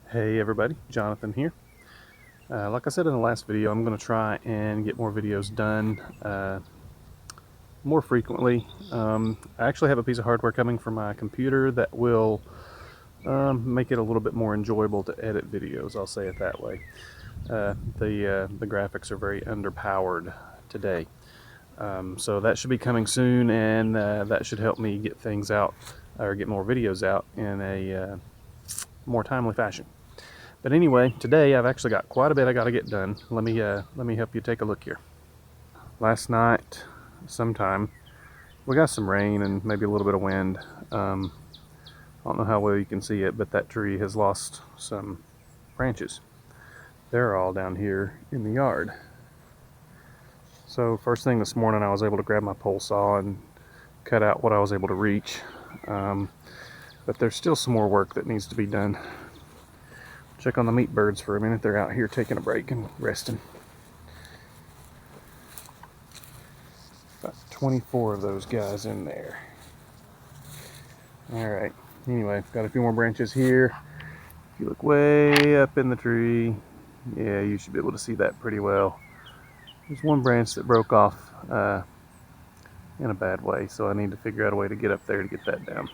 Hey everybody, Jonathan here. Like I said in the last video, I'm going to try and get more videos done more frequently. I actually have a piece of hardware coming from my computer that will make it a little bit more enjoyable to edit videos, I'll say it that way. The graphics are very underpowered today. So that should be coming soon, and that should help me get things out, or get more videos out in a more timely fashion. But anyway, today I've actually got quite a bit I got to get done. Let me help you take a look here. Last night, sometime, we got some rain and maybe a little bit of wind. I don't know how well you can see it, but that tree has lost some branches. They're all down here in the yard. So first thing this morning, I was able to grab my pole saw and cut out what I was able to reach. But there's still some more work that needs to be done. Check on the meat birds for a minute. They're out here taking a break and resting. About 24 of those guys in there. Alright, anyway, got a few more branches here. If you look way up in the tree, yeah, you should be able to see that pretty well. There's one branch that broke off in a bad way, so I need to figure out a way to get up there to get that down.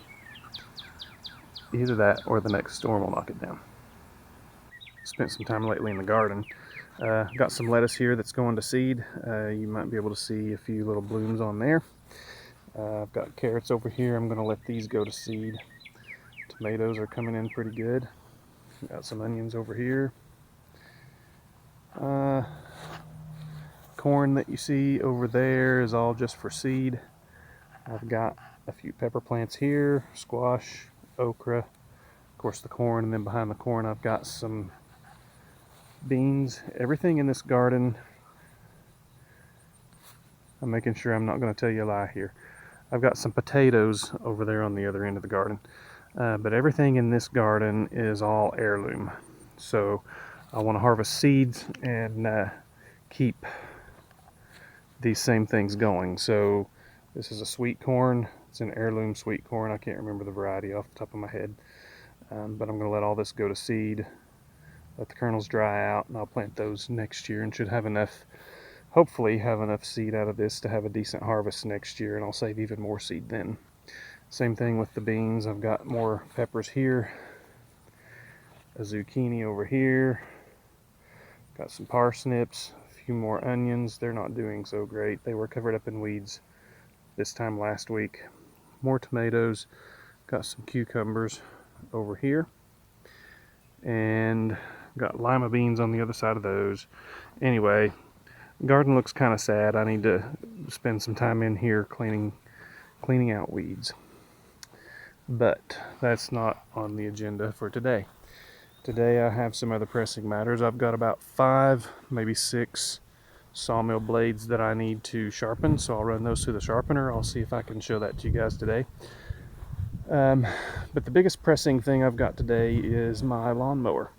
Either that or the next storm will knock it down. Spent some time lately in the garden. Got some lettuce here that's going to seed. You might be able to see a few little blooms on there. I've got carrots over here. I'm going to let these go to seed. Tomatoes are coming in pretty good. Got some onions over here. Corn that you see over there is all just for seed. I've got a few pepper plants here, squash, okra, of course the corn, and then behind the corn I've got some beans. Everything in this garden, I'm making sure I'm not going to tell you a lie here. I've got some potatoes over there on the other end of the garden, but everything in this garden is all heirloom. So I want to harvest seeds and keep these same things going. So this is a sweet corn. It's an heirloom sweet corn. I can't remember the variety off the top of my head, but I'm going to let all this go to seed. Let the kernels dry out, and I'll plant those next year, and should have enough, hopefully have enough seed out of this to have a decent harvest next year, and I'll save even more seed then. Same thing with the beans. I've got more peppers here, a zucchini over here, got some parsnips, a few more onions. They're not doing so great. They were covered up in weeds this time last week. More tomatoes, got some cucumbers over here, and got lima beans on the other side of those. Anyway, garden looks kind of sad. I need to spend some time in here cleaning out weeds. But that's not on the agenda for today. Today I have some other pressing matters. I've got about 5, maybe 6 sawmill blades that I need to sharpen, so I'll run those through the sharpener. I'll see if I can show that to you guys today. But the biggest pressing thing I've got today is my lawnmower.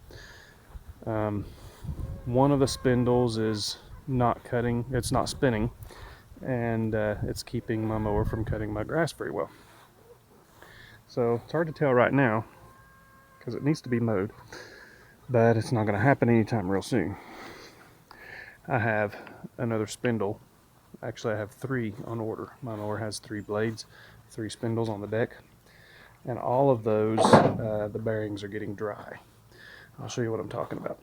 One of the spindles is not cutting, it's not spinning, and it's keeping my mower from cutting my grass very well. So it's hard to tell right now because it needs to be mowed, but it's not going to happen anytime real soon. I have another spindle. Actually, I have 3 on order. My mower has 3 blades, 3 spindles on the deck, and all of those, the bearings are getting dry. I'll show you what I'm talking about.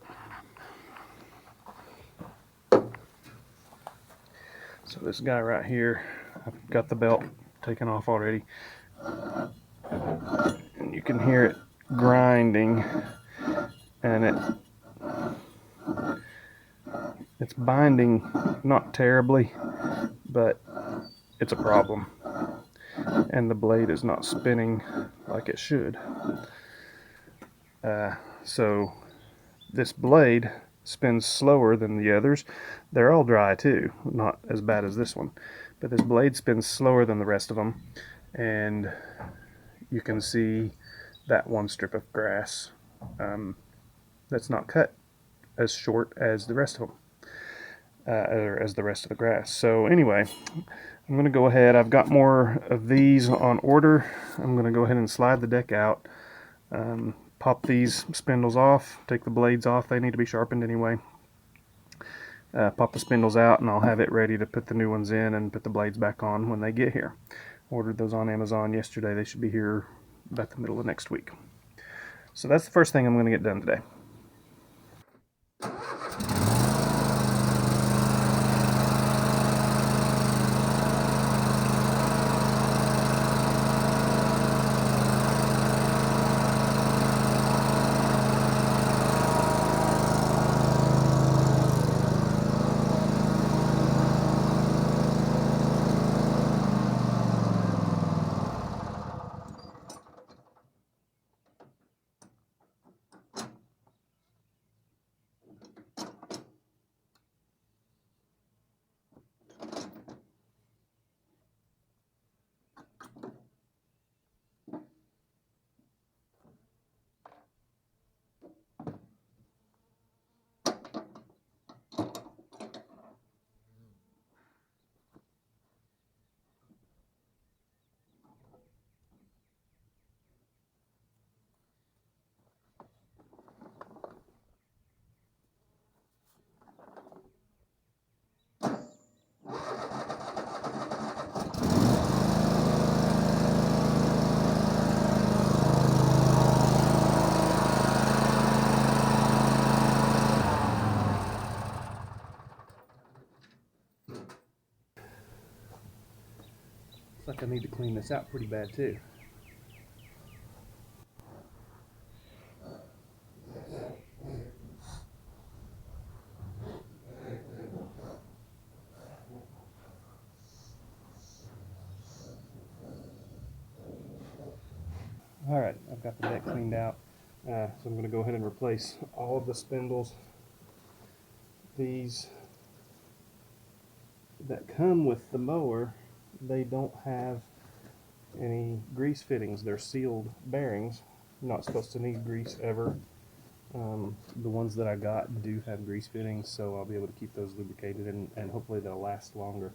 So this guy right here, I've got the belt taken off already, and you can hear it grinding, and it's binding not terribly, but it's a problem, and the blade is not spinning like it should. So this blade spins slower than the others. They're all dry too, not as bad as this one, but this blade spins slower than the rest of them, and you can see that one strip of grass that's not cut as short as the rest of them, or as the rest of the grass. So anyway, I'm going to go ahead. I've got more of these on order. I'm going to go ahead and slide the deck out. Pop these spindles off, take the blades off, they need to be sharpened anyway. Pop the spindles out, and I'll have it ready to put the new ones in and put the blades back on when they get here. Ordered those on Amazon yesterday. They should be here about the middle of next week. So that's the first thing I'm going to get done today. Looks like I need to clean this out pretty bad too. Alright, I've got the deck cleaned out, so I'm going to go ahead and replace all of the spindles. These that come with the mower, they don't have any grease fittings. They're sealed bearings. You're not supposed to need grease ever. The ones that I got do have grease fittings, so I'll be able to keep those lubricated, and hopefully they'll last longer.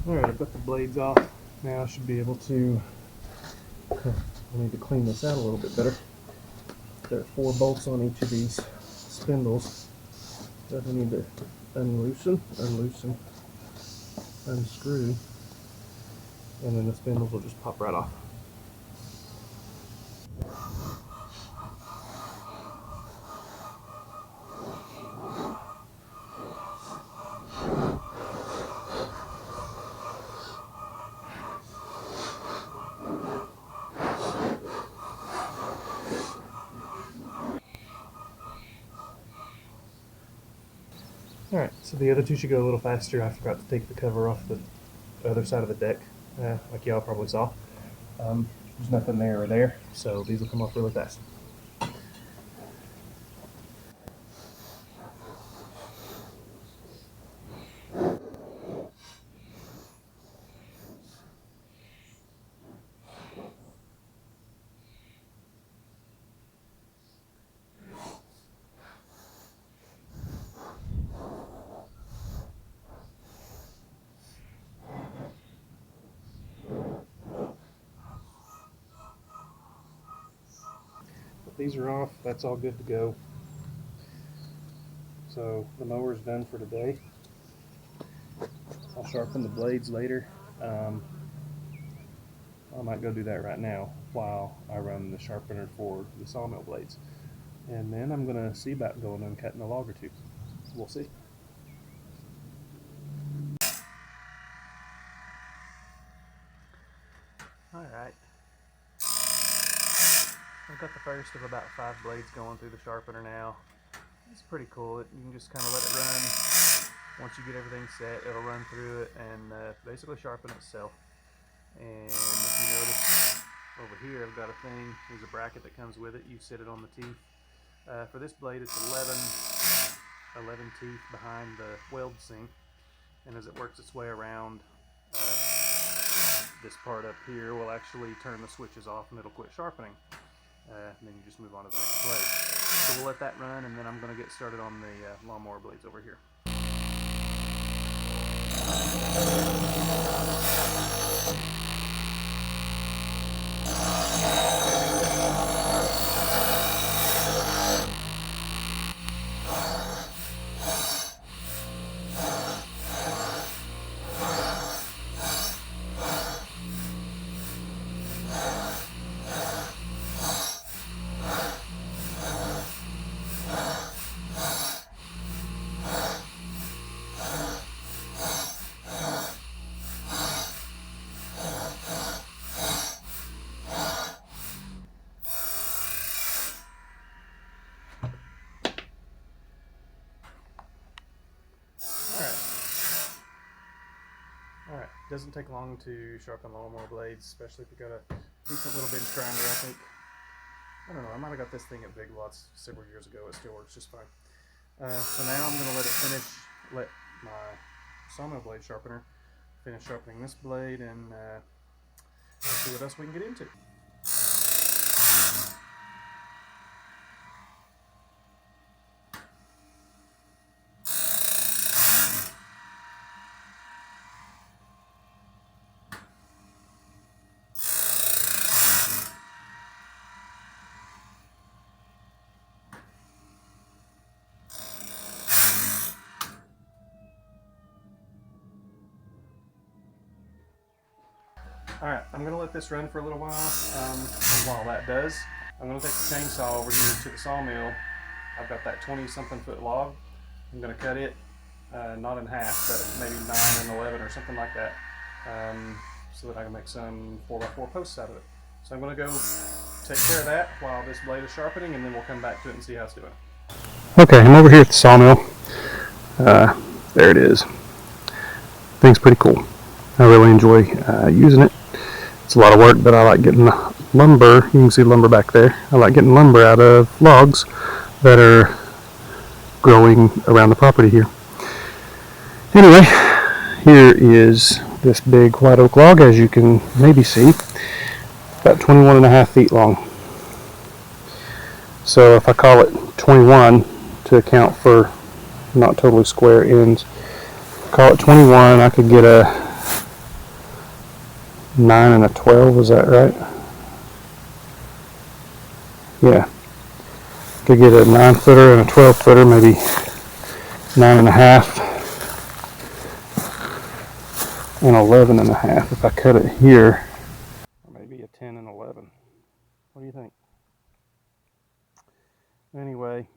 Alright, I've got the blades off. Now I should be able to, I need to clean this out a little bit better. There are 4 bolts on each of these spindles that I need to unloosen, unscrew, and then the spindles will just pop right off. Alright, so the other two should go a little faster. I forgot to take the cover off the other side of the deck, like y'all probably saw. There's nothing there or there, so these will come off really fast. These are off, that's all good to go. So the mower's done for today. I'll sharpen the blades later. I might go do that right now while I run the sharpener for the sawmill blades. And then I'm going to see about going and cutting a log or two. We'll see. got the first of about 5 blades going through the sharpener now. It's pretty cool. You can just kind of let it run. Once you get everything set, it'll run through it and basically sharpen itself. And if you notice over here, I've got a thing. There's a bracket that comes with it. You sit it on the teeth. For this blade, it's 11 teeth behind the weld sink. And as it works its way around, this part up here will actually turn the switches off and it'll quit sharpening. And then you just move on to the next blade. So we'll let that run, and then I'm going to get started on the lawnmower blades over here. Alright, doesn't take long to sharpen lawnmower blades, especially if you got a decent little bench grinder, I think. I don't know, I might have got this thing at Big Lots several years ago. It still works just fine. So now I'm going to let it let my sawmill blade sharpener finish sharpening this blade, and see what else we can get into. Alright, I'm going to let this run for a little while, and while that does, I'm going to take the chainsaw over here to the sawmill. I've got that 20-something foot log. I'm going to cut it, not in half, but maybe 9 and 11 or something like that, so that I can make some 4x4 posts out of it. So I'm going to go take care of that while this blade is sharpening, and then we'll come back to it and see how it's doing. Okay, I'm over here at the sawmill. There it is. Thing's pretty cool. I really enjoy using it. It's a lot of work, but I like getting the lumber. You can see lumber back there. I like getting lumber out of logs that are growing around the property here. Anyway, here is this big white oak log, as you can maybe see, about 21.5 feet long. So if I call it 21 to account for not totally square ends, call it 21, I could get a 9 and a 12, is that right? Yeah. Could get a 9-footer and a 12-footer, maybe 9.5 and 11.5 if I cut it here. Or maybe a 10 and 11. What do you think? Anyway,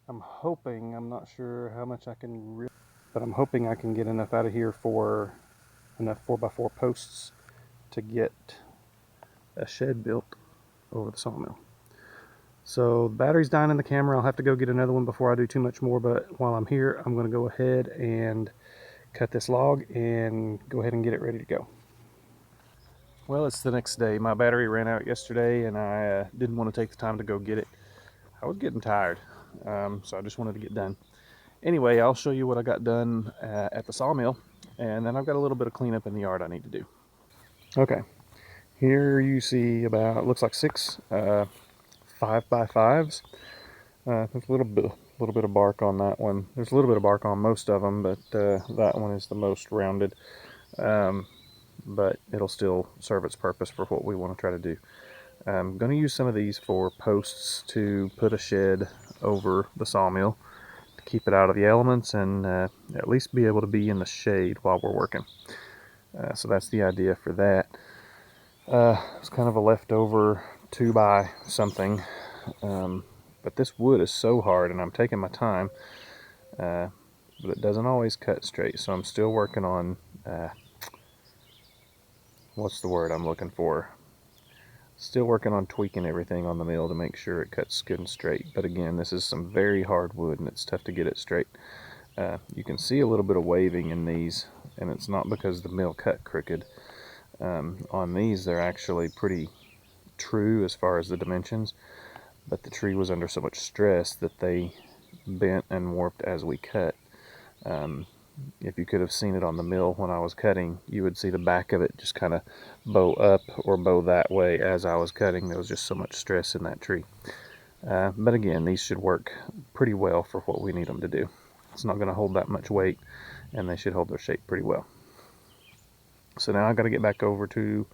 I'm hoping, I'm not sure how much I can, but I'm hoping I can get enough out of here for enough 4x4 posts to get a shed built over the sawmill. So the battery's dying in the camera. I'll have to go get another one before I do too much more, but while I'm here, I'm going to go ahead and cut this log and go ahead and get it ready to go. Well, it's the next day. My battery ran out yesterday, and I didn't want to take the time to go get it. I was getting tired, so I just wanted to get done. Anyway, I'll show you what I got done at the sawmill, and then I've got a little bit of cleanup in the yard I need to do. Okay, here you see about, looks like 6 5x5s. There's a little bit of bark on that one. There's a little bit of bark on most of them, but that one is the most rounded. But it'll still serve its purpose for what we want to try to do. I'm going to use some of these for posts to put a shed over the sawmill to keep it out of the elements and at least be able to be in the shade while we're working. So that's the idea for that. It's kind of a leftover 2x something, but this wood is so hard, and I'm taking my time, but it doesn't always cut straight, so I'm still working on what's the word I'm looking for? Still working on tweaking everything on the mill to make sure it cuts good and straight. But again, this is some very hard wood and it's tough to get it straight. You can see a little bit of waving in these, and it's not because the mill cut crooked. On these, they're actually pretty true as far as the dimensions, but the tree was under so much stress that they bent and warped as we cut. If you could have seen it on the mill when I was cutting, you would see the back of it just kind of bow up or bow that way as I was cutting. There was just so much stress in that tree. But again, these should work pretty well for what we need them to do. It's not going to hold that much weight, and they should hold their shape pretty well. So now I got to get back over to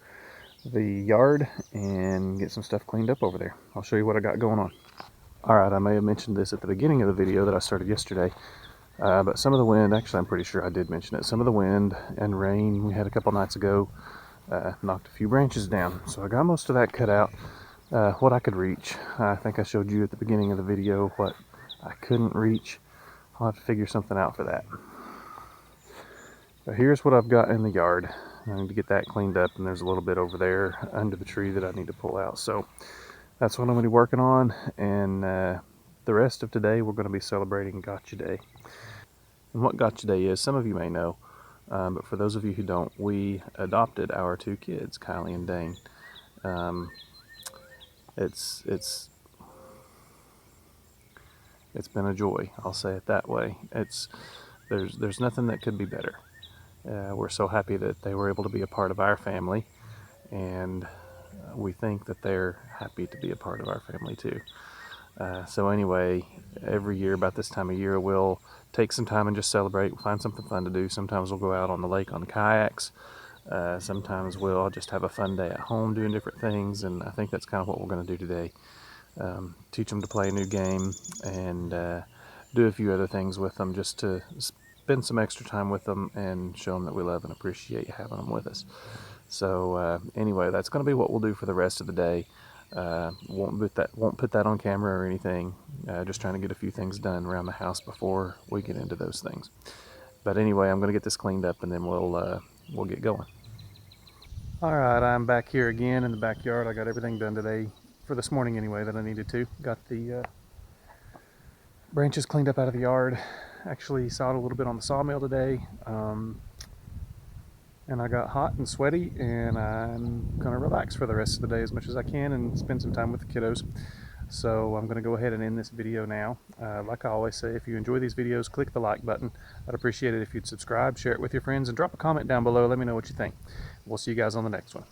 the yard and get some stuff cleaned up over there. I'll show you what I got going on. Alright, I may have mentioned this at the beginning of the video that I started yesterday, but some of the wind, actually I'm pretty sure I did mention it, some of the wind and rain we had a couple nights ago knocked a few branches down. So I got most of that cut out, what I could reach. I think I showed you at the beginning of the video what I couldn't reach. I'll have to figure something out for that. But here's what I've got in the yard. I need to get that cleaned up, and there's a little bit over there under the tree that I need to pull out. So that's what I'm going to be working on, and the rest of today we're going to be celebrating Gotcha Day. And what Gotcha Day is, some of you may know, but for those of you who don't, we adopted our 2 kids, Kylie and Dane. It's been a joy, I'll say it that way. There's nothing that could be better. We're so happy that they were able to be a part of our family, and we think that they're happy to be a part of our family too. So anyway, every year about this time of year we'll take some time and just celebrate. We'll find something fun to do. Sometimes we'll go out on the lake on kayaks. Sometimes we'll just have a fun day at home doing different things, and I think that's kind of what we're going to do today. Teach them to play a new game and do a few other things with them, just to spend some extra time with them and show them that we love and appreciate having them with us. So anyway, that's going to be what we'll do for the rest of the day. Won't put that on camera or anything. Just trying to get a few things done around the house before we get into those things. But anyway, I'm going to get this cleaned up and then we'll get going. All right, I'm back here again in the backyard. I got everything done today, for this morning anyway, that I needed to. Got the branches cleaned up out of the yard. Actually sawed a little bit on the sawmill today. And I got hot and sweaty, and I'm gonna relax for the rest of the day as much as I can and spend some time with the kiddos. So I'm gonna go ahead and end this video now. Like I always say, if you enjoy these videos, click the like button. I'd appreciate it if you'd subscribe, share it with your friends, and drop a comment down below. Let me know what you think. We'll see you guys on the next one.